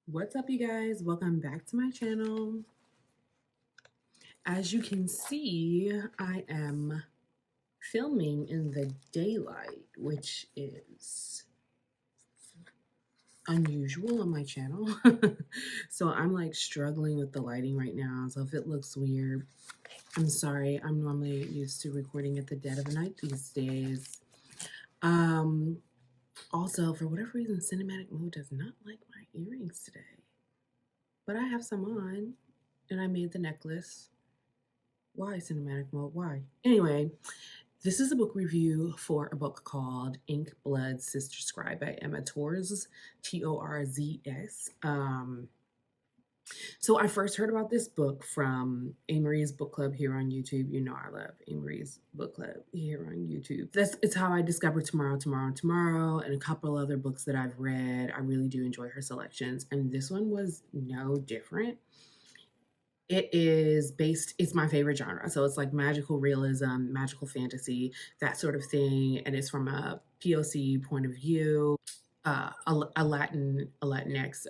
What's up, you guys? Welcome back to my channel. As you can see, I am filming in the daylight, which is unusual on my channel. So I'm like struggling with the lighting right now. So if it looks weird, I'm sorry. I'm normally used to recording at the dead of the night these days. Also, for whatever reason, cinematic mode does not like my earrings today. But I have some on, and I made the necklace. Why cinematic mode? Why? Anyway, this is a book review for a book called Ink, Blood Sister Scribe by Emma Torres, Torzs. So I first heard about this book from Amory's Book Club here on YouTube. You know I love Amory's Book Club here on YouTube. It's how I discovered Tomorrow, and a couple other books that I've read. I really do enjoy her selections, and this one was no different. It's my favorite genre. So it's like magical realism, magical fantasy, that sort of thing. And it's from a POC point of view, a Latinx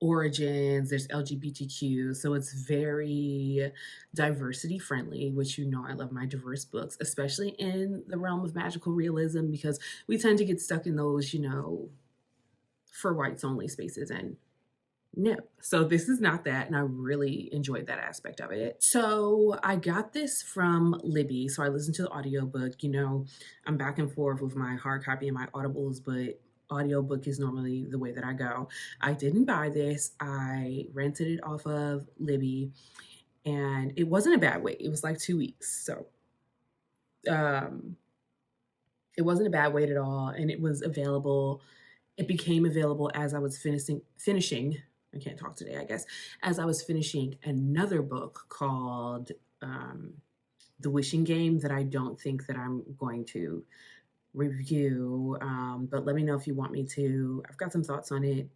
origins, there's LGBTQ. So it's very diversity friendly, which I love my diverse books, especially in the realm of magical realism, because we tend to get stuck in those, for whites only spaces. And no. So this is not that, and I really enjoyed that aspect of it. So I got this from Libby. So I listened to the audiobook. I'm back and forth with my hard copy and my audibles, but audiobook is normally the way that I go. I didn't buy this. I rented it off of Libby, and it wasn't a bad wait. It was like 2 weeks. So it wasn't a bad wait at all, and it was available. It became available as I was finishing. I can't talk today, I guess. As I was finishing another book called The Wishing Game that I don't think that I'm going to review. But let me know if you want me to. I've got some thoughts on it.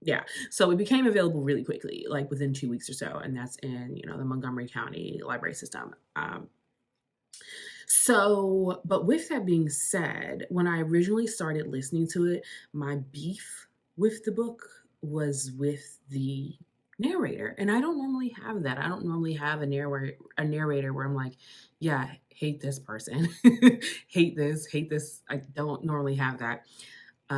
Yeah. So it became available really quickly, like within 2 weeks or so. And that's in, the Montgomery County library system. But with that being said, when I originally started listening to it, my beef with the book was with the narrator. And I don't normally have that. I don't normally have a narrator where I'm like, yeah, hate this person, hate this. I don't normally have that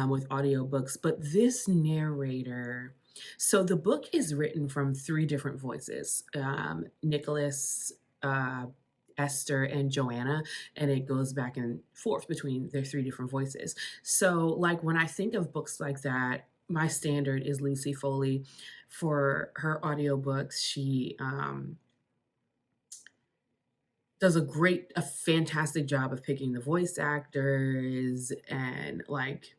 with audiobooks. But this narrator, so the book is written from three different voices. Nicholas, Esther, and Joanna, and it goes back and forth between their three different voices. So like when I think of books like that, my standard is Lucy Foley. For her audiobooks, she does a fantastic job of picking the voice actors and like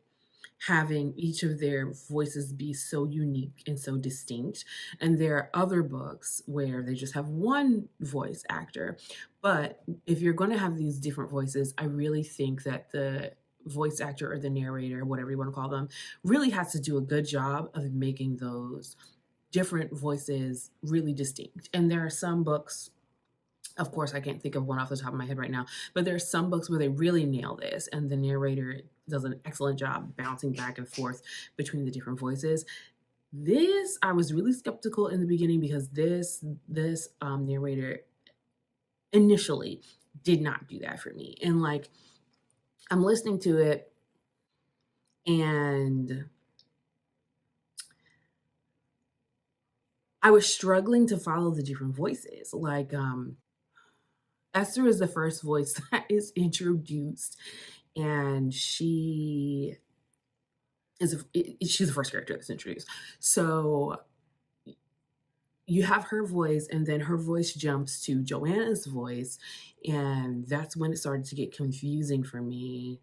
having each of their voices be so unique and so distinct. And there are other books where they just have one voice actor. But if you're going to have these different voices, I really think that the voice actor or the narrator, whatever you want to call them, really has to do a good job of making those different voices really distinct. And there are some books, of course, I can't think of one off the top of my head right now, but there are some books where they really nail this, and the narrator does an excellent job bouncing back and forth between the different voices. This, I was really skeptical in the beginning because this narrator initially did not do that for me. And like, I'm listening to it, and I was struggling to follow the different voices. Like, Esther is the first voice that is introduced, and she's the first character that's introduced. So you have her voice, and then her voice jumps to Joanna's voice, and that's when it started to get confusing for me.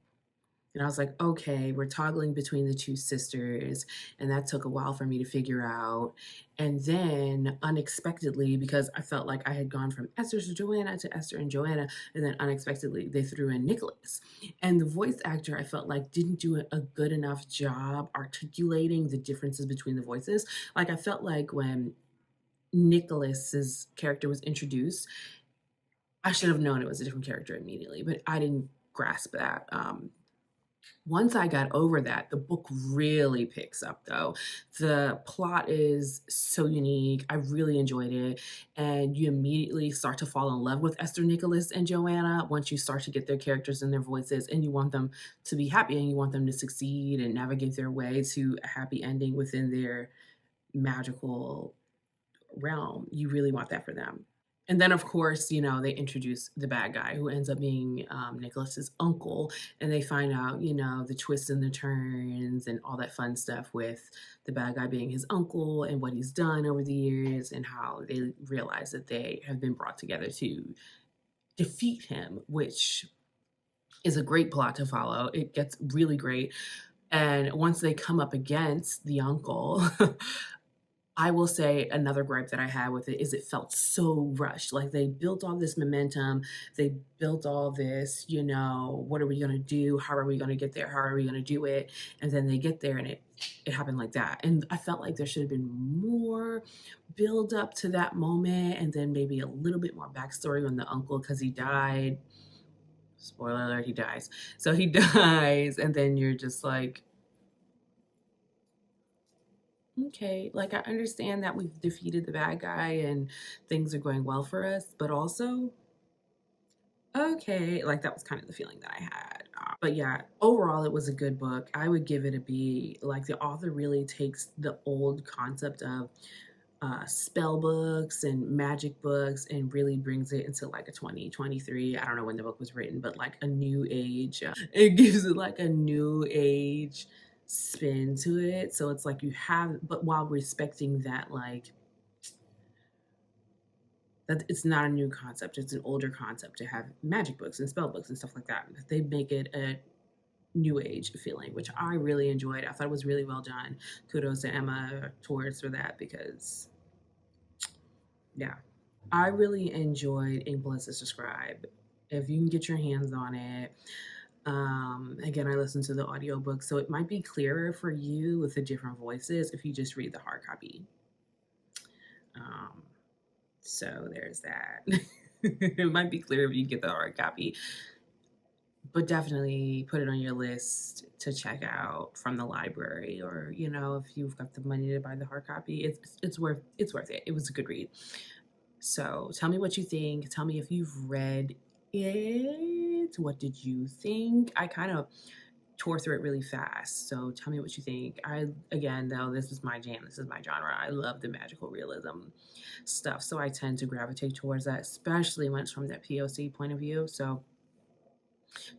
And I was like, okay, we're toggling between the two sisters. And that took a while for me to figure out. And then unexpectedly, because I felt like I had gone from Esther to Joanna to Esther and Joanna, and then unexpectedly they threw in Nicholas. And the voice actor, I felt like didn't do a good enough job articulating the differences between the voices. Like I felt like when Nicholas's character was introduced, I should have known it was a different character immediately, but I didn't grasp that. Once I got over that, the book really picks up though. The plot is so unique. I really enjoyed it. And you immediately start to fall in love with Esther Nicholas and Joanna once you start to get their characters and their voices, and you want them to be happy and you want them to succeed and navigate their way to a happy ending within their magical realm. You really want that for them. And then, of course, they introduce the bad guy who ends up being Nicholas's uncle, and they find out, the twists and the turns and all that fun stuff with the bad guy being his uncle and what he's done over the years, and how they realize that they have been brought together to defeat him, which is a great plot to follow. It gets really great. And once they come up against the uncle, I will say another gripe that I had with it is it felt so rushed. Like they built all this momentum, they built all this, what are we going to do? How are we going to get there? How are we going to do it? And then they get there and it happened like that. And I felt like there should have been more build up to that moment, and then maybe a little bit more backstory on the uncle because he died. Spoiler alert, he dies. So he dies, and then you're just like, okay, like I understand that we've defeated the bad guy and things are going well for us, but also, okay, like that was kind of the feeling that I had. But yeah, overall, it was a good book. I would give it a B. Like the author really takes the old concept of spell books and magic books and really brings it into like a 2023. I don't know when the book was written, but like a new age. It gives it like a new age spin to it. So it's like you have, but while respecting that, like, that it's not a new concept, it's an older concept to have magic books and spell books and stuff like that. They make it a new age feeling, which I really enjoyed. I thought it was really well done. Kudos to Emma Torres for that because, yeah, I really enjoyed A Blood Sister Scribe. If you can get your hands on it, again, I listened to the audiobook, so it might be clearer for you with the different voices if you just read the hard copy. Um, so there's that. It might be clearer if you get the hard copy, but definitely put it on your list to check out from the library, or if you've got the money to buy the hard copy, it's worth it. It was a good read. So tell me what you think. Tell me if you've read it. What did you think? I kind of tore through it really fast. So tell me what you think. Again, though, this is my jam. This is my genre. I love the magical realism stuff. So I tend to gravitate towards that, especially when it's from that POC point of view. So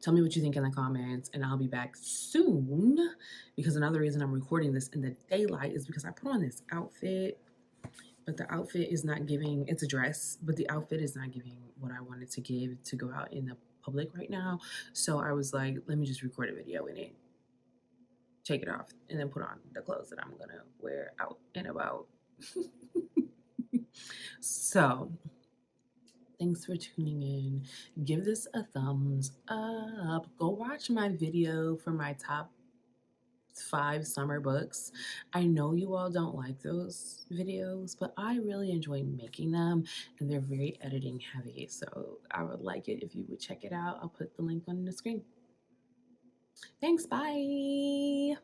tell me what you think in the comments, and I'll be back soon, because another reason I'm recording this in the daylight is because I put on this outfit, but the outfit is not giving, it's a dress, but the outfit is not giving what I wanted to give to go out in the public right now. So I was like, let me just record a video in it, take it off, and then put on the clothes that I'm gonna wear out and about. So thanks for tuning in. Give this a thumbs up. Go watch my video for my top 5 summer books. I know you all don't like those videos, but I really enjoy making them, and they're very editing heavy. So I would like it if you would check it out. I'll put the link on the screen. Thanks. Bye.